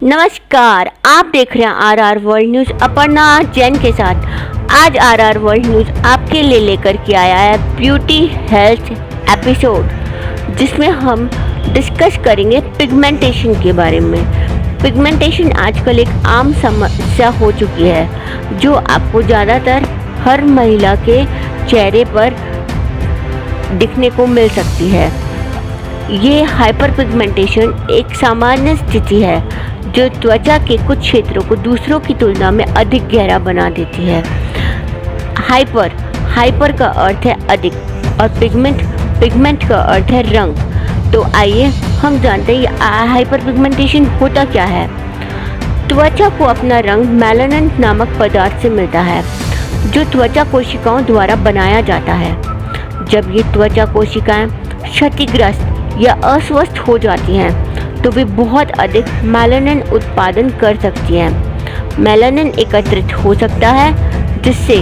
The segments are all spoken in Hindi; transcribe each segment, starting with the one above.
नमस्कार, आप देख रहे हैं RR world news Aparna Jain के साथ। आज आरआर वर्ल्ड न्यूज़ आपके लिए लेकर के आया है ब्यूटी हेल्थ एपिसोड, जिसमें हम डिस्कस करेंगे पिगमेंटेशन के बारे में। पिगमेंटेशन आजकल एक आम समस्या हो चुकी है, जो आपको ज़्यादातर हर महिला के चेहरे पर दिखने को मिल सकती है। ये हाइपर पिगमेंटेशन एक सामान्य स्थिति है जो त्वचा के कुछ क्षेत्रों को दूसरों की तुलना में अधिक गहरा बना देती है। हाइपर का अर्थ है अधिक और पिगमेंट का अर्थ है रंग। तो आइए हम जानते हैं हाइपर पिगमेंटेशन होता क्या है। त्वचा को अपना रंग मेलानिन नामक पदार्थ से मिलता है, जो त्वचा कोशिकाओं द्वारा बनाया जाता है। जब ये त्वचा कोशिकाएं क्षतिग्रस्त या अस्वस्थ हो जाती हैं, तो वे बहुत अधिक मेलानिन उत्पादन कर सकती हैं। मेलानिन एकत्रित हो सकता है, जिससे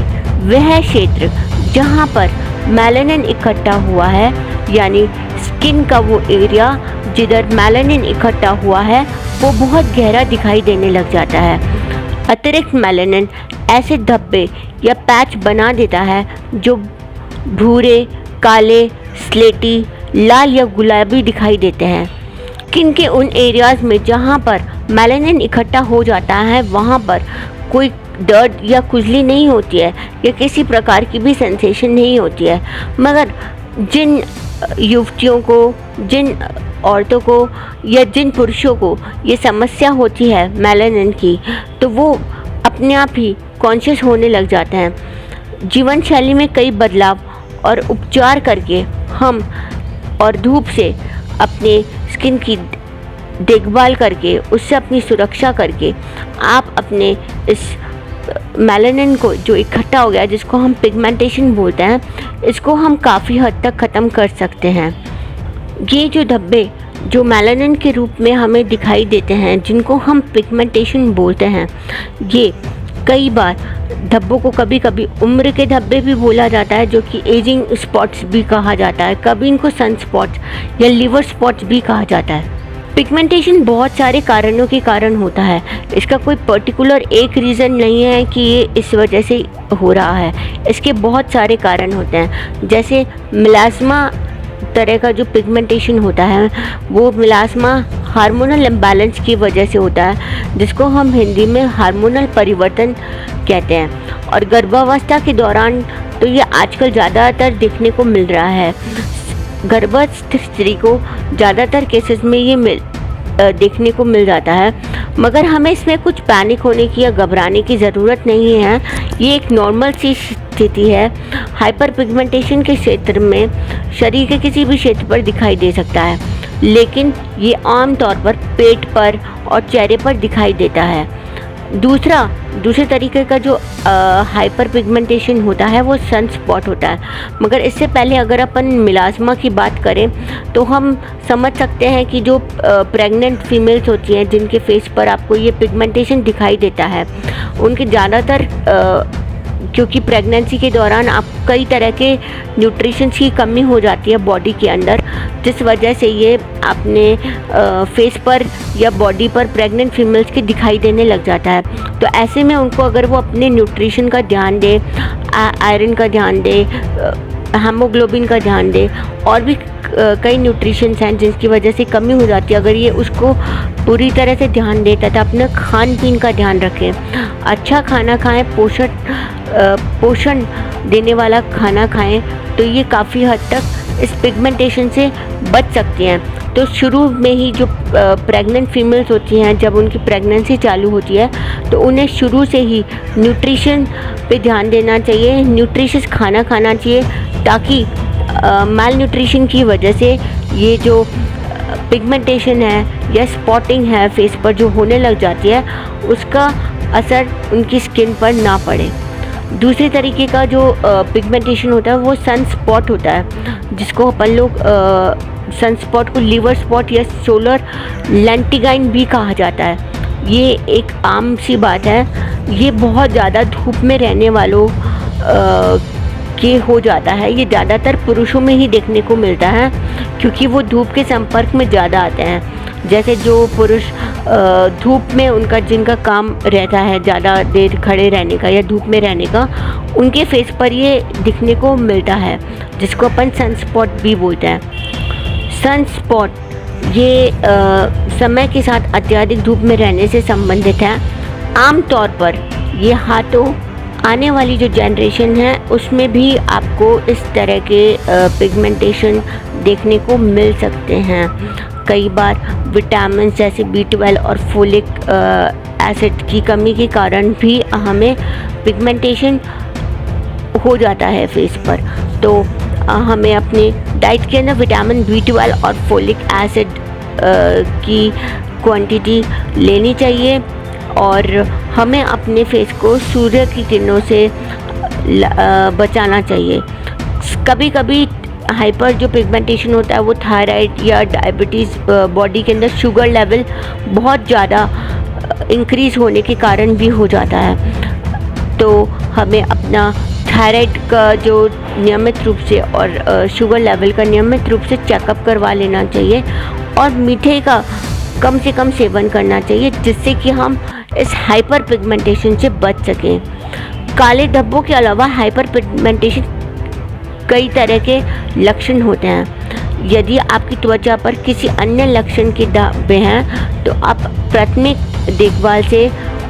वह क्षेत्र जहां पर मेलानिन इकट्ठा हुआ है, यानी स्किन का वो एरिया जिधर मेलानिन इकट्ठा हुआ है, वो बहुत गहरा दिखाई देने लग जाता है। अतिरिक्त मेलानिन ऐसे धब्बे या पैच बना देता है जो भूरे, काले, स्लेटी, लाल या गुलाबी दिखाई देते हैं। स्किन के उन एरियाज़ में जहाँ पर मेलानिन इकट्ठा हो जाता है, वहाँ पर कोई दर्द या खुजली नहीं होती है या किसी प्रकार की भी सेंसेशन नहीं होती है। मगर जिन युवतियों को, जिन औरतों को या जिन पुरुषों को ये समस्या होती है मेलानिन की, तो वो अपने आप ही कॉन्शियस होने लग जाते हैं। जीवन शैली में कई बदलाव और उपचार करके हम और धूप से अपने स्किन की देखभाल करके, उससे अपनी सुरक्षा करके, आप अपने इस मेलानिन को जो इकट्ठा हो गया, जिसको हम पिगमेंटेशन बोलते हैं, इसको हम काफ़ी हद तक ख़त्म कर सकते हैं। ये जो धब्बे जो मेलानिन के रूप में हमें दिखाई देते हैं, जिनको हम पिगमेंटेशन बोलते हैं, ये कई बार धब्बों को कभी कभी उम्र के धब्बे भी बोला जाता है, जो कि एजिंग स्पॉट्स भी कहा जाता है। कभी इनको सन स्पॉट्स या लिवर स्पॉट्स भी कहा जाता है। पिगमेंटेशन बहुत सारे कारणों के कारण होता है। इसका कोई पर्टिकुलर एक रीज़न नहीं है कि ये इस वजह से हो रहा है। इसके बहुत सारे कारण होते हैं, जैसे मिलास्मा तरह का जो पिगमेंटेशन होता है, वो मिलास्मा हार्मोनल इम्बैलेंस की वजह से होता है, जिसको हम हिंदी में हार्मोनल परिवर्तन कहते हैं। और गर्भावस्था के दौरान तो ये आजकल ज़्यादातर देखने को मिल रहा है। गर्भस्थ स्त्री को ज़्यादातर केसेस में ये देखने को मिल जाता है, मगर हमें इसमें कुछ पैनिक होने की या घबराने की ज़रूरत नहीं है। ये एक नॉर्मल सी स्थिति है। हाइपर पिगमेंटेशन के क्षेत्र में शरीर के किसी भी क्षेत्र पर दिखाई दे सकता है, लेकिन ये आमतौर पर पेट पर और चेहरे पर दिखाई देता है। दूसरे तरीके का जो हाइपर पिगमेंटेशन होता है, वो सन स्पॉट होता है। मगर इससे पहले अगर अपन मिलास्मा की बात करें, तो हम समझ सकते हैं कि जो प्रेग्नेंट फीमेल्स होती हैं, जिनके फेस पर आपको ये पिगमेंटेशन दिखाई देता है, उनके ज़्यादातर क्योंकि प्रेगनेंसी के दौरान आप कई तरह के न्यूट्रिशंस की कमी हो जाती है बॉडी के अंदर, जिस वजह से ये अपने फेस पर या बॉडी पर प्रेग्नेंट फीमेल्स के दिखाई देने लग जाता है। तो ऐसे में उनको अगर वो अपने न्यूट्रिशन का ध्यान दे, आयरन का ध्यान दे, हेमोग्लोबिन का ध्यान दे, और भी कई न्यूट्रिशंस हैं जिसकी वजह से कमी हो जाती है, अगर ये उसको पूरी तरह से ध्यान दे तथा अपने खान पीन का ध्यान रखें, अच्छा खाना खाएं, पोषण देने वाला खाना खाएं, तो ये काफ़ी हद तक इस पिगमेंटेशन से बच सकती हैं। तो शुरू में ही जो प्रेग्नेंट फीमेल्स होती हैं, जब उनकी प्रेगनेंसी चालू होती है, तो उन्हें शुरू से ही न्यूट्रिशन पे ध्यान देना चाहिए, न्यूट्रिशियस खाना खाना चाहिए, ताकि माल न्यूट्रिशन की वजह से ये जो पिगमेंटेशन है या स्पॉटिंग है फेस पर जो होने लग जाती है, उसका असर उनकी स्किन पर ना पड़े। दूसरे तरीके का जो पिगमेंटेशन होता है, वो सन स्पॉट होता है, जिसको अपन लोग सन स्पॉट को लिवर स्पॉट या सोलर लेंटिगाइन भी कहा जाता है। ये एक आम सी बात है। ये बहुत ज़्यादा धूप में रहने वालों के हो जाता है। ये ज़्यादातर पुरुषों में ही देखने को मिलता है, क्योंकि वो धूप के संपर्क में ज़्यादा आते हैं। जैसे जो पुरुष धूप में जिनका काम रहता है ज़्यादा देर खड़े रहने का या धूप में रहने का, उनके फेस पर ये दिखने को मिलता है, जिसको अपन सनस्पॉट भी बोलते हैं। सनस्पॉट ये समय के साथ अत्यधिक धूप में रहने से संबंधित है। आमतौर पर ये हाथों आने वाली जो जनरेशन है उसमें भी आपको इस तरह के पिगमेंटेशन देखने को मिल सकते हैं। कई बार विटामिन जैसे B12 और फोलिक एसिड की कमी के कारण भी हमें पिगमेंटेशन हो जाता है फेस पर। तो हमें अपने डाइट के अंदर विटामिन B12 और फोलिक एसिड की क्वांटिटी लेनी चाहिए और हमें अपने फेस को सूर्य की किरणों से बचाना चाहिए। कभी कभी हाइपर जो पिगमेंटेशन होता है वो थायराइड या डायबिटीज़, बॉडी के अंदर शुगर लेवल बहुत ज़्यादा इंक्रीज़ होने के कारण भी हो जाता है। तो हमें अपना थायराइड का जो नियमित रूप से और शुगर लेवल का नियमित रूप से चेकअप करवा लेना चाहिए और मीठे का कम से कम सेवन करना चाहिए, जिससे कि हम इस हाइपर पिगमेंटेशन से बच सकें। काले धब्बों के अलावा हाइपर पिगमेंटेशन कई तरह के लक्षण होते हैं। यदि आपकी त्वचा पर किसी अन्य लक्षण के धब्बे हैं तो आप प्राथमिक देखभाल से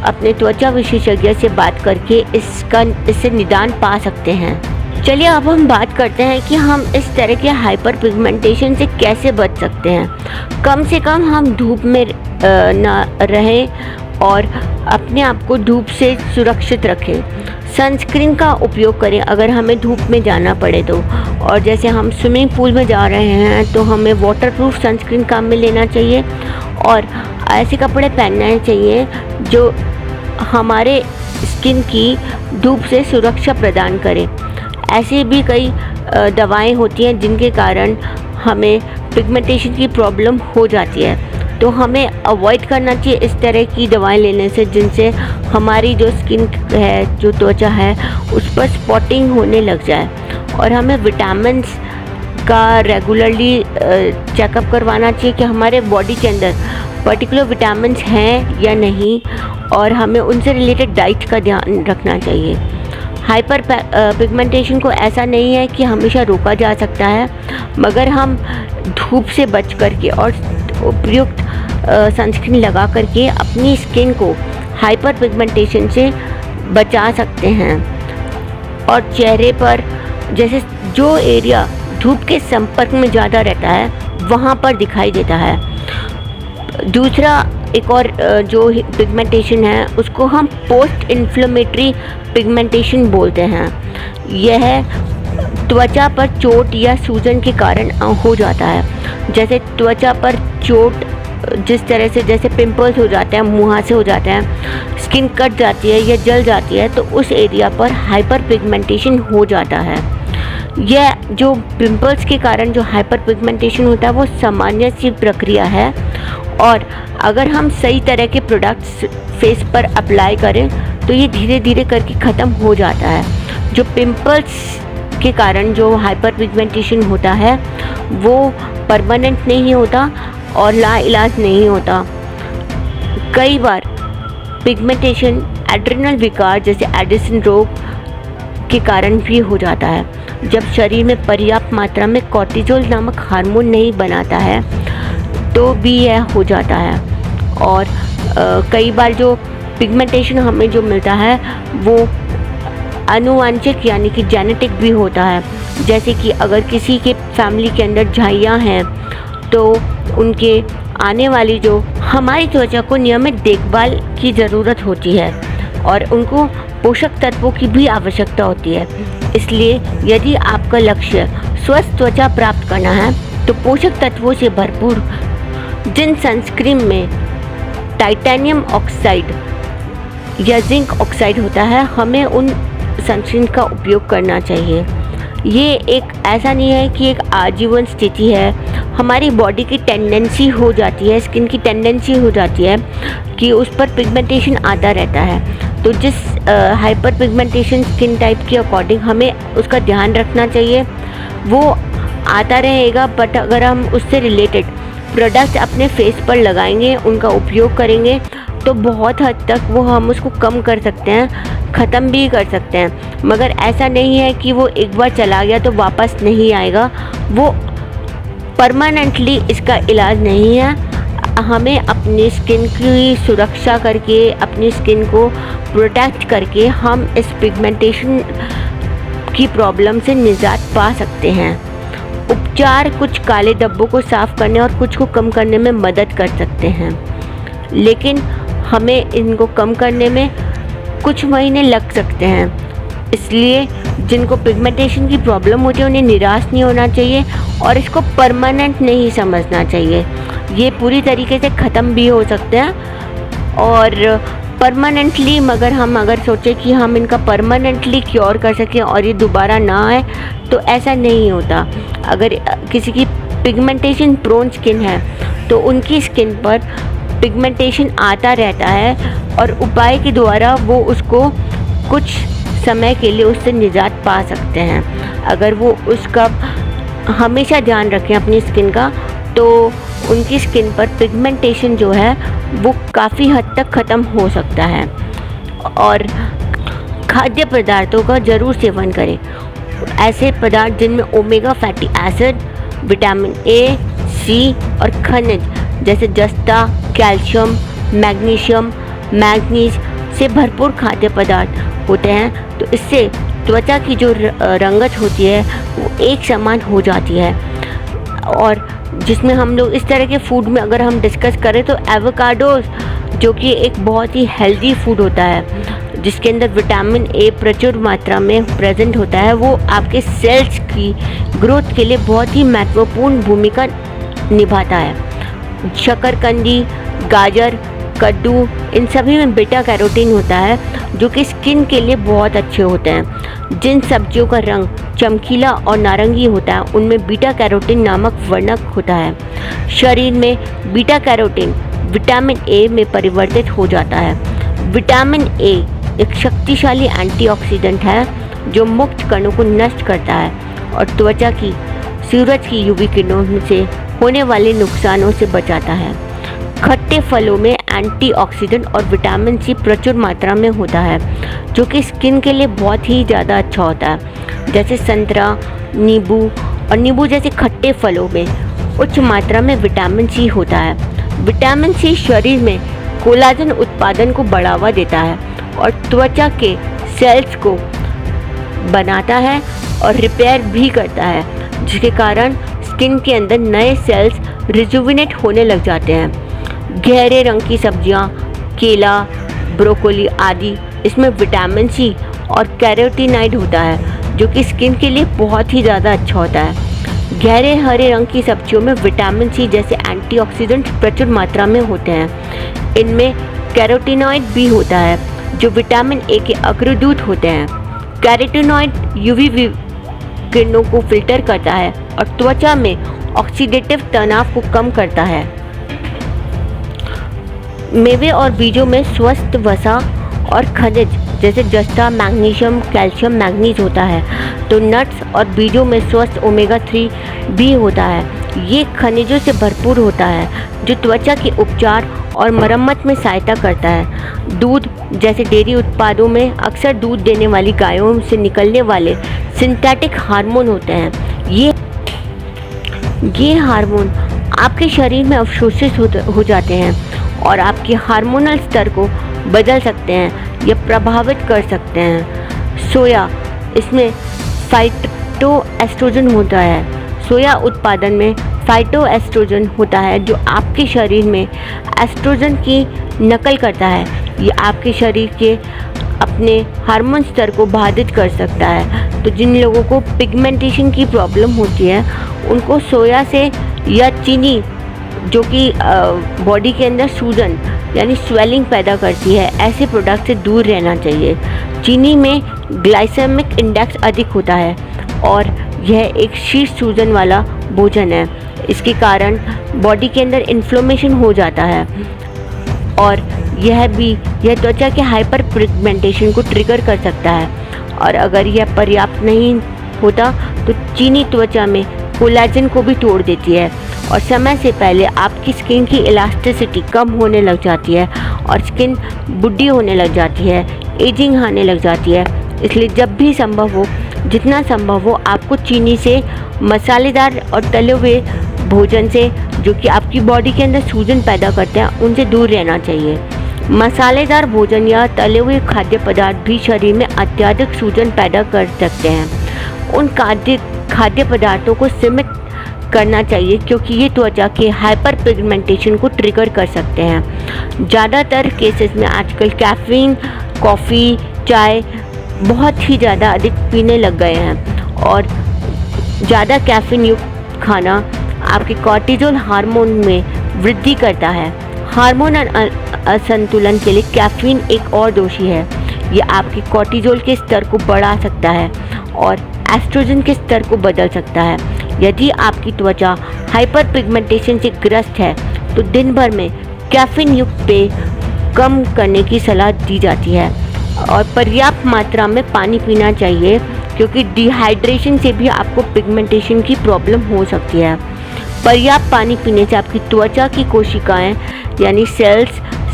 अपने त्वचा विशेषज्ञ से बात करके इससे निदान पा सकते हैं। चलिए अब हम बात करते हैं कि हम इस तरह के हाइपर पिगमेंटेशन से कैसे बच सकते हैं। कम से कम हम धूप में ना रहें और अपने आप को धूप से सुरक्षित रखें। सनस्क्रीन का उपयोग करें अगर हमें धूप में जाना पड़े तो, और जैसे हम स्विमिंग पूल में जा रहे हैं तो हमें वाटरप्रूफ सनस्क्रीन काम में लेना चाहिए और ऐसे कपड़े पहनने चाहिए जो हमारे स्किन की धूप से सुरक्षा प्रदान करें। ऐसे भी कई दवाएं होती हैं जिनके कारण हमें पिगमेंटेशन की प्रॉब्लम हो जाती है, तो हमें अवॉइड करना चाहिए इस तरह की दवाएं लेने से जिनसे हमारी जो स्किन है, जो त्वचा है, उस पर स्पॉटिंग होने लग जाए। और हमें विटामिन्स का रेगुलरली चेकअप करवाना चाहिए कि हमारे बॉडी के अंदर पर्टिकुलर विटामिन्स हैं या नहीं, और हमें उनसे रिलेटेड डाइट का ध्यान रखना चाहिए। हाइपर पिगमेंटेशन को ऐसा नहीं है कि हमेशा रोका जा सकता है, मगर हम धूप से बच करके और उपयुक्त सनस्क्रीन लगा करके अपनी स्किन को हाइपर पिगमेंटेशन से बचा सकते हैं। और चेहरे पर जैसे जो एरिया धूप के संपर्क में ज़्यादा रहता है वहाँ पर दिखाई देता है। दूसरा एक और जो पिगमेंटेशन है उसको हम पोस्ट इन्फ्लेमेटरी पिगमेंटेशन बोलते हैं। यह त्वचा पर चोट या सूजन के कारण हो जाता है। जैसे त्वचा पर चोट जिस तरह से जैसे पिंपल्स हो जाते हैं, मुहासे हो जाते हैं, स्किन कट जाती है या जल जाती है, तो उस एरिया पर हाइपर पिगमेंटेशन हो जाता है। यह जो पिंपल्स के कारण जो हाइपर पिगमेंटेशन होता है वो सामान्य सी प्रक्रिया है, और अगर हम सही तरह के प्रोडक्ट्स फेस पर अप्लाई करें तो ये धीरे धीरे करके ख़त्म हो जाता है। जो पिंपल्स के कारण जो हाइपर पिगमेंटेशन होता है वो परमानेंट नहीं होता और लाइलाज नहीं होता। कई बार पिगमेंटेशन एड्रेनल विकार जैसे एडिसन रोग के कारण भी हो जाता है। जब शरीर में पर्याप्त मात्रा में कॉर्टिसोल नामक हार्मोन नहीं बनाता है तो भी यह हो जाता है। और कई बार जो पिगमेंटेशन हमें जो मिलता है वो आनुवांशिक यानी कि जेनेटिक भी होता है। जैसे कि अगर किसी के फैमिली के अंदर झाइयाँ हैं तो उनके आने वाली जो हमारी त्वचा को नियमित देखभाल की ज़रूरत होती है और उनको पोषक तत्वों की भी आवश्यकता होती है। इसलिए यदि आपका लक्ष्य स्वस्थ त्वचा प्राप्त करना है तो पोषक तत्वों से भरपूर जिन सनस्क्रीन में टाइटेनियम ऑक्साइड या जिंक ऑक्साइड होता है, हमें उन सनस्क्रीन का उपयोग करना चाहिए। ये एक ऐसा नहीं है कि एक आजीवन स्थिति है। हमारी बॉडी की टेंडेंसी हो जाती है, स्किन की टेंडेंसी हो जाती है कि उस पर पिगमेंटेशन आता रहता है। तो जिस हाइपर पिगमेंटेशन स्किन टाइप के अकॉर्डिंग हमें उसका ध्यान रखना चाहिए। वो आता रहेगा, बट अगर हम उससे रिलेटेड प्रोडक्ट अपने फेस पर लगाएंगे, उनका उपयोग करेंगे तो बहुत हद तक वो हम उसको कम कर सकते हैं, ख़त्म भी कर सकते हैं। मगर ऐसा नहीं है कि वो एक बार चला गया तो वापस नहीं आएगा, वो परमानेंटली इसका इलाज नहीं है। हमें अपनी स्किन की सुरक्षा करके, अपनी स्किन को प्रोटेक्ट करके हम इस पिगमेंटेशन की प्रॉब्लम से निजात पा सकते हैं। उपचार कुछ काले धब्बों को साफ़ करने और कुछ को कम करने में मदद कर सकते हैं, लेकिन हमें इनको कम करने में कुछ महीने लग सकते हैं। इसलिए जिनको पिगमेंटेशन की प्रॉब्लम होती है उन्हें निराश नहीं होना चाहिए और इसको परमानेंट नहीं समझना चाहिए। ये पूरी तरीके से ख़त्म भी हो सकते हैं और परमानेंटली, मगर हम अगर सोचें कि हम इनका परमानेंटली क्योर कर सकें और ये दोबारा ना आए तो ऐसा नहीं होता। अगर किसी की पिगमेंटेशन प्रोन स्किन है तो उनकी स्किन पर पिगमेंटेशन आता रहता है और उपाय के द्वारा वो उसको कुछ समय के लिए उससे निजात पा सकते हैं। अगर वो उसका हमेशा ध्यान रखें अपनी स्किन का, तो उनकी स्किन पर पिगमेंटेशन जो है वो काफ़ी हद तक ख़त्म हो सकता है। और खाद्य पदार्थों का ज़रूर सेवन करें, ऐसे पदार्थ जिनमें omega fatty acid, vitamin A, C और खनिज जैसे जस्ता, कैल्शियम, मैग्नीशियम, मैग्नीज से भरपूर खाद्य पदार्थ होते हैं। तो इससे त्वचा की जो रंगत होती है वो एक समान हो जाती है। और जिसमें हम लोग इस तरह के फूड में अगर हम डिस्कस करें तो एवोकाडोज, जो कि एक बहुत ही हेल्दी फूड होता है जिसके अंदर विटामिन ए प्रचुर मात्रा में प्रेजेंट होता है, वो आपके सेल्स की ग्रोथ के लिए बहुत ही महत्वपूर्ण भूमिका निभाता है। शकरकंदी, गाजर, कद्दू, इन सभी में बीटा कैरोटीन होता है जो कि स्किन के लिए बहुत अच्छे होते हैं। जिन सब्जियों का रंग चमकीला और नारंगी होता है उनमें बीटा कैरोटीन नामक वर्णक होता है। शरीर में बीटा कैरोटीन विटामिन ए में परिवर्तित हो जाता है। विटामिन ए एक शक्तिशाली एंटीऑक्सीडेंट है जो मुक्त कणों को नष्ट करता है और त्वचा की सूरज की यूवी किरणों से होने वाले नुकसानों से बचाता है। खट्टे फलों में एंटीऑक्सीडेंट और विटामिन सी प्रचुर मात्रा में होता है जो कि स्किन के लिए बहुत ही ज़्यादा अच्छा होता है। जैसे संतरा, नींबू और नींबू जैसे खट्टे फलों में उच्च मात्रा में विटामिन सी होता है। विटामिन सी शरीर में कोलाजन उत्पादन को बढ़ावा देता है और त्वचा के सेल्स को बनाता है और रिपेयर भी करता है, जिसके कारण स्किन के अंदर नए सेल्स रिजुविनेट होने लग जाते हैं। गहरे रंग की सब्जियां, केला, ब्रोकोली आदि, इसमें विटामिन सी और कैरोटीनॉइड होता है जो कि स्किन के लिए बहुत ही ज़्यादा अच्छा होता है। गहरे हरे रंग की सब्जियों में विटामिन सी जैसे एंटीऑक्सीडेंट प्रचुर मात्रा में होते हैं। इनमें कैरोटीनॉइड भी होता है जो विटामिन ए के अग्रदूत होते हैं। कैरोटीनॉइड यूवी किरणों को फिल्टर करता है और त्वचा में ऑक्सीडेटिव तनाव को कम करता है। मेवे और बीजों में स्वस्थ वसा और खनिज जैसे जस्ता, मैग्नीशियम, कैल्शियम, मैग्नीज होता है। तो नट्स और बीजों में स्वस्थ ओमेगा 3 भी होता है। ये खनिजों से भरपूर होता है जो त्वचा के उपचार और मरम्मत में सहायता करता है। दूध जैसे डेयरी उत्पादों में अक्सर दूध देने वाली गायों से निकलने वाले सिंथेटिक हार्मोन होते हैं। ये हार्मोन आपके शरीर में अवशोषित हो जाते हैं और आपके हार्मोनल स्तर को बदल सकते हैं या प्रभावित कर सकते हैं। सोया, इसमें फाइटोएस्ट्रोजन होता है। सोया उत्पादन में फाइटोएस्ट्रोजन होता है जो आपके शरीर में एस्ट्रोजन की नकल करता है। ये आपके शरीर के अपने हार्मोन स्तर को बाधित कर सकता है। तो जिन लोगों को पिगमेंटेशन की प्रॉब्लम होती है उनको सोया से या चीनी, जो कि बॉडी के अंदर सूजन यानी स्वेलिंग पैदा करती है, ऐसे प्रोडक्ट से दूर रहना चाहिए। चीनी में ग्लाइसेमिक इंडेक्स अधिक होता है और यह एक शीर्ष सूजन वाला भोजन है। इसके कारण बॉडी के अंदर इन्फ्लेमेशन हो जाता है और यह त्वचा के हाइपर पिगमेंटेशन को ट्रिगर कर सकता है। और अगर यह पर्याप्त नहीं होता तो चीनी त्वचा में कोलेजन को भी तोड़ देती है और समय से पहले आपकी स्किन की इलास्टिसिटी कम होने लग जाती है और स्किन बुढ़ी होने लग जाती है, एजिंग आने लग जाती है। इसलिए जब भी संभव हो, जितना संभव हो, आपको चीनी से, मसालेदार और तले हुए भोजन से जो कि आपकी बॉडी के अंदर सूजन पैदा करते हैं, उनसे दूर रहना चाहिए। मसालेदार भोजन या तले हुए खाद्य पदार्थ भी शरीर में अत्यधिक सूजन पैदा कर सकते हैं। उन खाद्य पदार्थों को सीमित करना चाहिए क्योंकि ये त्वचा के हाइपर पिगमेंटेशन को ट्रिगर कर सकते हैं। ज़्यादातर केसेस में आजकल कैफीन, कॉफ़ी, चाय बहुत ही ज़्यादा अधिक पीने लग गए हैं और ज़्यादा कैफीन युक्त खाना आपके कॉर्टिजोल हार्मोन में वृद्धि करता है। हार्मोन असंतुलन के लिए कैफीन एक और दोषी है। ये आपके कॉर्टिजोल के स्तर को बढ़ा सकता है और एस्ट्रोजन के स्तर को बदल सकता है। यदि आपकी त्वचा हाइपर पिगमेंटेशन से ग्रस्त है तो दिन भर में कैफीन युक्त पेय कम करने की सलाह दी जाती है और पर्याप्त मात्रा में पानी पीना चाहिए क्योंकि डिहाइड्रेशन से भी आपको पिगमेंटेशन की प्रॉब्लम हो सकती है। पर्याप्त पानी पीने से आपकी त्वचा की कोशिकाएं यानी सेल्स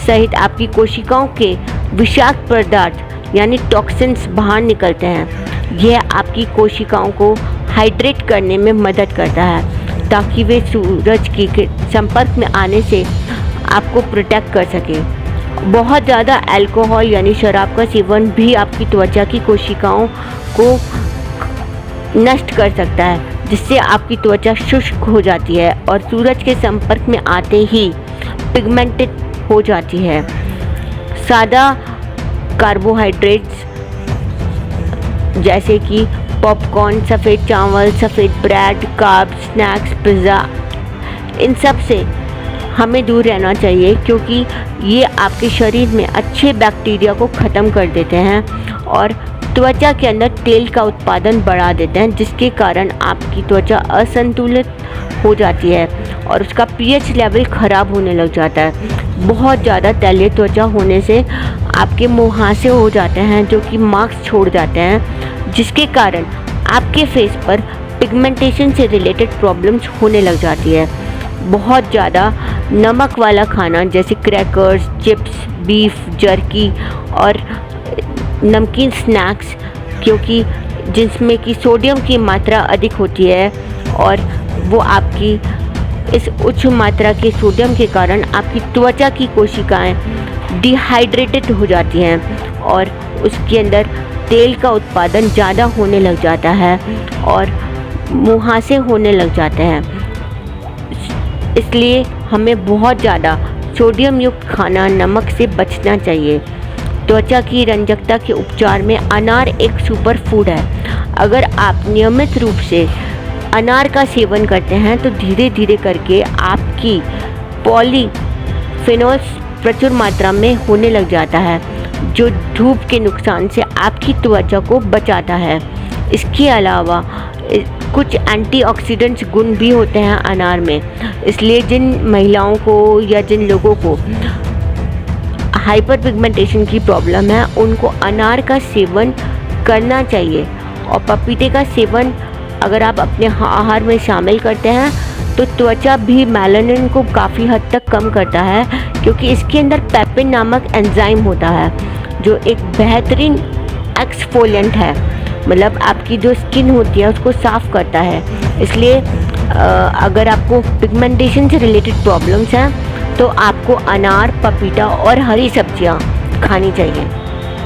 सहित आपकी कोशिकाओं के विषाक्त पदार्थ यानी टॉक्सिन्स बाहर निकलते हैं। यह आपकी कोशिकाओं को हाइड्रेट करने में मदद करता है ताकि वे सूरज के संपर्क में आने से आपको प्रोटेक्ट कर सके। बहुत ज़्यादा अल्कोहल यानी शराब का सेवन भी आपकी त्वचा की कोशिकाओं को नष्ट कर सकता है जिससे आपकी त्वचा शुष्क हो जाती है और सूरज के संपर्क में आते ही पिगमेंटेड हो जाती है। सादा कार्बोहाइड्रेट्स जैसे कि पॉपकॉर्न, सफ़ेद चावल, सफ़ेद ब्रेड, कार्ब्स, स्नैक्स, पिज़्ज़ा, इन सब से हमें दूर रहना चाहिए क्योंकि ये आपके शरीर में अच्छे बैक्टीरिया को ख़त्म कर देते हैं और त्वचा के अंदर तेल का उत्पादन बढ़ा देते हैं जिसके कारण आपकी त्वचा असंतुलित हो जाती है और उसका पीएच लेवल ख़राब होने लग जाता है। बहुत ज़्यादा तैलीय त्वचा होने से आपके मुहासे हो जाते हैं जो कि मार्क्स छोड़ जाते हैं जिसके कारण आपके फेस पर पिगमेंटेशन से रिलेटेड प्रॉब्लम्स होने लग जाती है। बहुत ज़्यादा नमक वाला खाना जैसे क्रैकर्स, चिप्स, बीफ जर्की और नमकीन स्नैक्स क्योंकि जिसमें कि सोडियम की मात्रा अधिक होती है और वो आपकी इस उच्च मात्रा के सोडियम के कारण आपकी त्वचा की कोशिकाएं डिहाइड्रेटेड हो जाती हैं और उसके अंदर तेल का उत्पादन ज़्यादा होने लग जाता है और मुहासे होने लग जाते हैं। इसलिए हमें बहुत ज़्यादा सोडियम युक्त खाना, नमक से बचना चाहिए। त्वचा की रंजकता के उपचार में अनार एक सुपर फूड है। अगर आप नियमित रूप से अनार का सेवन करते हैं तो धीरे धीरे करके आपकी पॉलीफेनॉल्स प्रचुर मात्रा में होने लग जाता है जो धूप के नुकसान से आपकी त्वचा को बचाता है। इसके अलावा कुछ एंटीऑक्सीडेंट्स गुण भी होते हैं अनार में। इसलिए जिन महिलाओं को या जिन लोगों को हाइपर पिगमेंटेशन की प्रॉब्लम है उनको अनार का सेवन करना चाहिए और पपीते का सेवन अगर आप अपने आहार में शामिल करते हैं तो त्वचा भी मेलानिन को काफ़ी हद तक कम करता है क्योंकि इसके अंदर पेपिन नामक एंजाइम होता है जो एक बेहतरीन एक्सफोलिएंट है, मतलब आपकी जो स्किन होती है उसको साफ़ करता है। इसलिए अगर आपको पिगमेंटेशन से रिलेटेड प्रॉब्लम्स हैं तो आपको अनार, पपीता और हरी सब्जियां खानी चाहिए।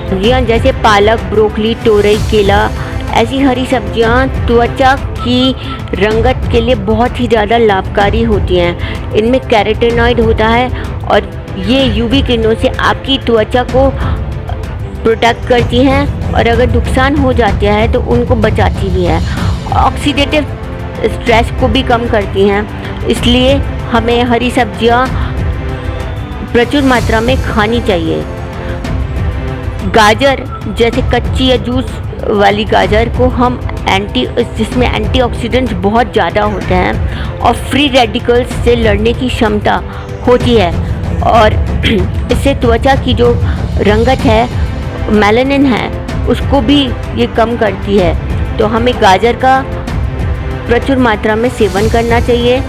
सब्जियाँ जैसे पालक, ब्रोकली, तोरई, केला, ऐसी हरी सब्जियां त्वचा की रंगत के लिए बहुत ही ज़्यादा लाभकारी होती हैं। इनमें कैरोटीनॉइड होता है और ये यूवी किरणों से आपकी त्वचा को प्रोटेक्ट करती हैं और अगर नुकसान हो जाता है तो उनको बचाती भी है। ऑक्सीडेटिव स्ट्रेस को भी कम करती हैं। इसलिए हमें हरी सब्जियां प्रचुर मात्रा में खानी चाहिए। गाजर जैसे कच्ची या जूस वाली गाजर को हम जिसमें एंटीऑक्सीडेंट्स बहुत ज़्यादा होते हैं और फ्री रेडिकल्स से लड़ने की क्षमता होती है और इससे त्वचा की जो रंगत है, मेलानिन है, उसको भी ये कम करती है। तो हमें गाजर का प्रचुर मात्रा में सेवन करना चाहिए।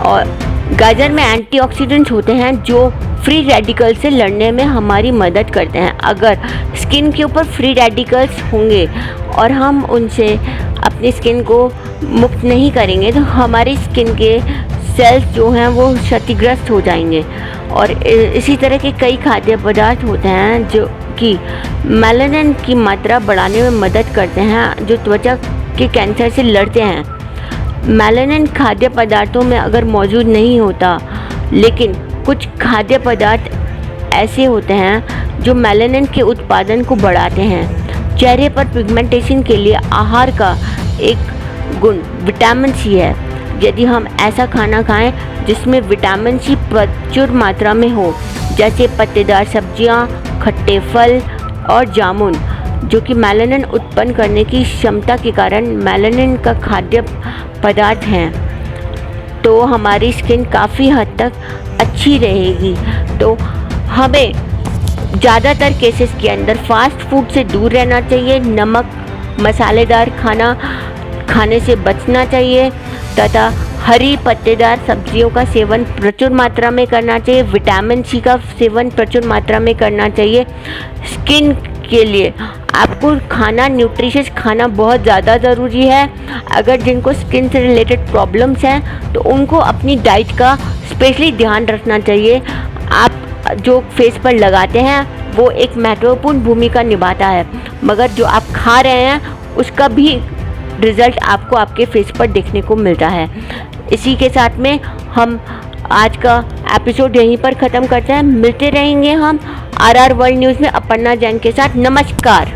और गाजर में एंटीऑक्सीडेंट्स होते हैं जो फ्री रेडिकल से लड़ने में हमारी मदद करते हैं। अगर स्किन के ऊपर फ्री रेडिकल्स होंगे और हम उनसे अपनी स्किन को मुक्त नहीं करेंगे तो हमारी स्किन के सेल्स जो हैं वो क्षतिग्रस्त हो जाएंगे। और इसी तरह के कई खाद्य पदार्थ होते हैं जो कि मेलानिन की मात्रा बढ़ाने में मदद करते हैं, जो त्वचा के कैंसर से लड़ते हैं। मेलानिन खाद्य पदार्थों में अगर मौजूद नहीं होता, लेकिन कुछ खाद्य पदार्थ ऐसे होते हैं जो मेलानिन के उत्पादन को बढ़ाते हैं। चेहरे पर पिगमेंटेशन के लिए आहार का एक गुण विटामिन सी है। यदि हम ऐसा खाना खाएं जिसमें विटामिन सी प्रचुर मात्रा में हो, जैसे पत्तेदार सब्जियां, खट्टे फल और जामुन, जो कि मेलानिन उत्पन्न करने की क्षमता के कारण मेलानिन का खाद्य पदार्थ हैं, तो हमारी स्किन काफ़ी हद तक अच्छी रहेगी। तो हमें ज़्यादातर केसेस के अंदर फास्ट फूड से दूर रहना चाहिए, नमक मसालेदार खाना खाने से बचना चाहिए तथा हरी पत्तेदार सब्जियों का सेवन प्रचुर मात्रा में करना चाहिए। विटामिन सी का सेवन प्रचुर मात्रा में करना चाहिए। स्किन के लिए आपको खाना न्यूट्रिशियस खाना बहुत ज़्यादा ज़रूरी है। अगर जिनको स्किन से रिलेटेड प्रॉब्लम्स हैं तो उनको अपनी डाइट का स्पेशली ध्यान रखना चाहिए। आप जो फेस पर लगाते हैं वो एक महत्वपूर्ण भूमिका निभाता है, मगर जो आप खा रहे हैं उसका भी रिज़ल्ट आपको आपके फेस पर देखने को मिलता है। इसी के साथ में हम आज का एपिसोड यहीं पर ख़त्म करते हैं। मिलते रहेंगे हम RR वर्ल्ड न्यूज़ में अपर्णा जैन के साथ। नमस्कार।